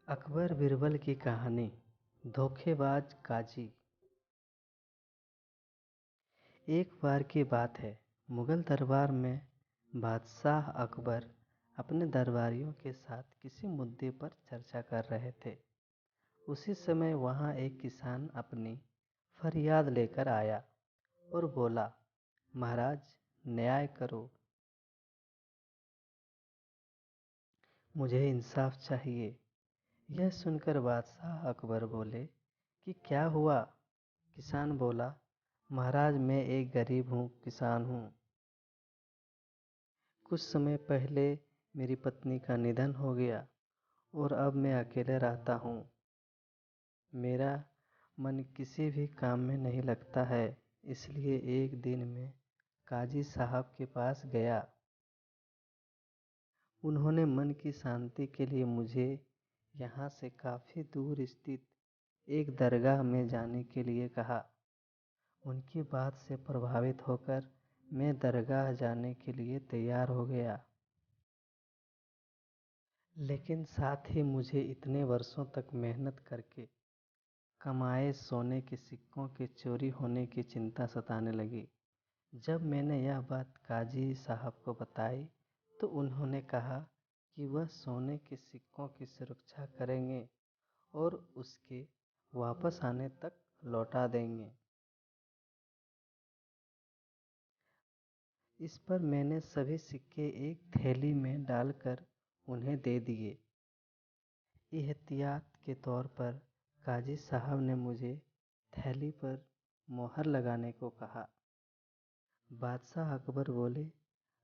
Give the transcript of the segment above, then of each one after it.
अकबर बिरबल की कहानी। धोखेबाज काजी। एक बार की बात है, मुगल दरबार में बादशाह अकबर अपने दरबारियों के साथ किसी मुद्दे पर चर्चा कर रहे थे। उसी समय वहां एक किसान अपनी फरियाद लेकर आया और बोला, महाराज, न्याय करो, मुझे इंसाफ चाहिए। यह सुनकर बादशाह अकबर बोले कि क्या हुआ? किसान बोला, महाराज, मैं एक गरीब हूँ, किसान हूँ। कुछ समय पहले मेरी पत्नी का निधन हो गया और अब मैं अकेले रहता हूँ। मेरा मन किसी भी काम में नहीं लगता है, इसलिए एक दिन मैं काजी साहब के पास गया। उन्होंने मन की शांति के लिए मुझे यहाँ से काफ़ी दूर स्थित एक दरगाह में जाने के लिए कहा। उनकी बात से प्रभावित होकर मैं दरगाह जाने के लिए तैयार हो गया। लेकिन साथ ही मुझे इतने वर्षों तक मेहनत करके कमाए सोने के सिक्कों के चोरी होने की चिंता सताने लगी। जब मैंने यह बात काजी साहब को बताई तो उन्होंने कहा कि वह सोने के सिक्कों की सुरक्षा करेंगे और उसके वापस आने तक लौटा देंगे। इस पर मैंने सभी सिक्के एक थैली में डालकर उन्हें दे दिए। एहतियात के तौर पर काजी साहब ने मुझे थैली पर मोहर लगाने को कहा। बादशाह अकबर बोले,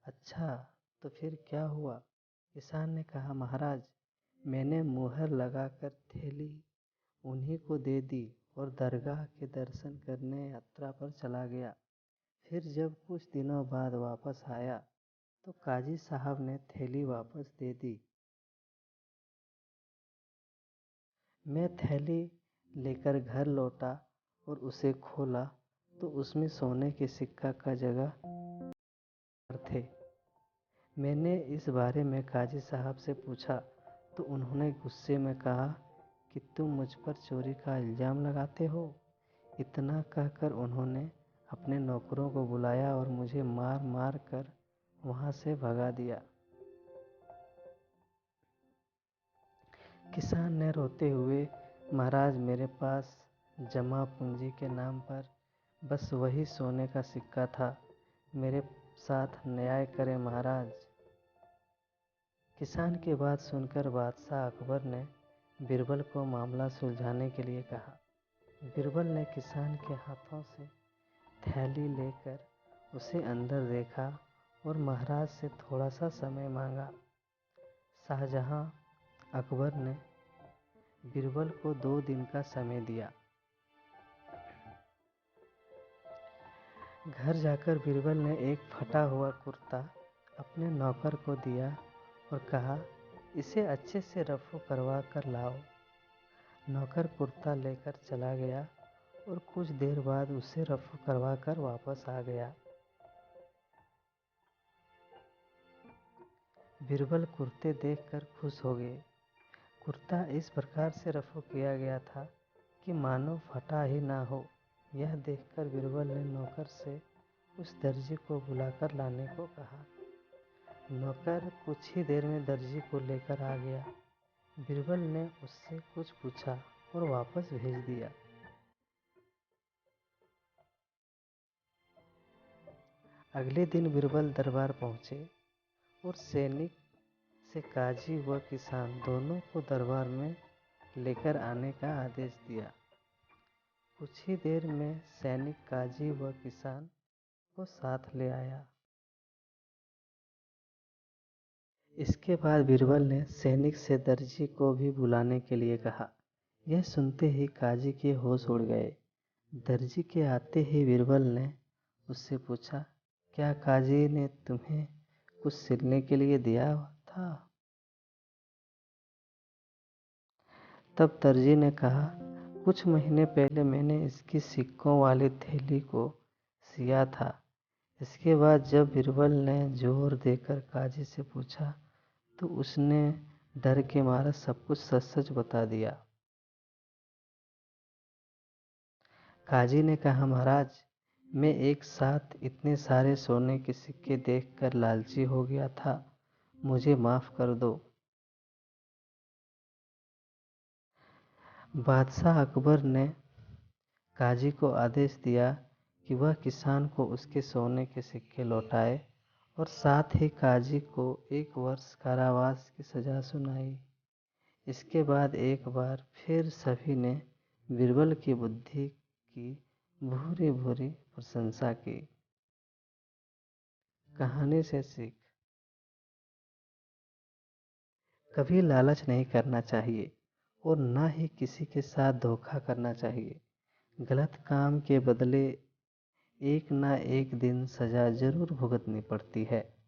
अच्छा, तो फिर क्या हुआ? किसान ने कहा, महाराज, मैंने मुहर लगाकर थैली उन्हीं को दे दी और दरगाह के दर्शन करने यात्रा पर चला गया। फिर जब कुछ दिनों बाद वापस आया तो काजी साहब ने थैली वापस दे दी। मैं थैली लेकर घर लौटा और उसे खोला तो उसमें सोने के सिक्का का जगह थे। मैंने इस बारे में काजी साहब से पूछा तो उन्होंने गुस्से में कहा कि तुम मुझ पर चोरी का इल्ज़ाम लगाते हो। इतना कहकर उन्होंने अपने नौकरों को बुलाया और मुझे मार मार कर वहाँ से भगा दिया। किसान ने रोते हुए, महाराज, मेरे पास जमा पूंजी के नाम पर बस वही सोने का सिक्का था, मेरे साथ न्याय करें महाराज। किसान की बात सुनकर बादशाह अकबर ने बिरबल को मामला सुलझाने के लिए कहा। बिरबल ने किसान के हाथों से थैली लेकर उसे अंदर देखा और महाराज से थोड़ा सा समय मांगा। शाहजहां अकबर ने बिरबल को 2 दिन का समय दिया। घर जाकर बिरबल ने एक फटा हुआ कुर्ता अपने नौकर को दिया और कहा, इसे अच्छे से रफू करवा कर लाओ। नौकर कुर्ता लेकर चला गया और कुछ देर बाद उसे रफू करवा कर वापस आ गया। बिरबल कुर्ते देखकर खुश हो गए। कुर्ता इस प्रकार से रफू किया गया था कि मानो फटा ही ना हो। यह देखकर बिरबल ने नौकर से उस दर्जी को बुलाकर लाने को कहा। नौकर कुछ ही देर में दर्जी को लेकर आ गया। बिरबल ने उससे कुछ पूछा और वापस भेज दिया। अगले दिन बिरबल दरबार पहुंचे और सैनिक से काजी व किसान दोनों को दरबार में लेकर आने का आदेश दिया। कुछ ही देर में सैनिक काजी व किसान को साथ ले आया। इसके बाद बिरबल ने सैनिक से दर्जी को भी बुलाने के लिए कहा। यह सुनते ही काजी के होश उड़ गए। दर्जी के आते ही बिरबल ने उससे पूछा, क्या काजी ने तुम्हें कुछ सिलने के लिए दिया था? तब दर्जी ने कहा, कुछ महीने पहले मैंने इसकी सिक्कों वाली थैली को सिया था। इसके बाद जब बिरबल ने जोर देकर काजी से पूछा तो उसने डर के मारा सब कुछ सच सच बता दिया। काजी ने कहा, महाराज, मैं एक साथ इतने सारे सोने के सिक्के देखकर लालची हो गया था, मुझे माफ कर दो। बादशाह अकबर ने काजी को आदेश दिया कि वह किसान को उसके सोने के सिक्के लौटाए और साथ ही काजी को 1 वर्ष कारावास की सजा सुनाई। इसके बाद एक बार फिर सभी ने बीरबल की बुद्धि की भूरी भूरी प्रशंसा की। कहानी से सीख। कभी लालच नहीं करना चाहिए और ना ही किसी के साथ धोखा करना चाहिए। गलत काम के बदले एक ना एक दिन सजा जरूर भुगतनी पड़ती है।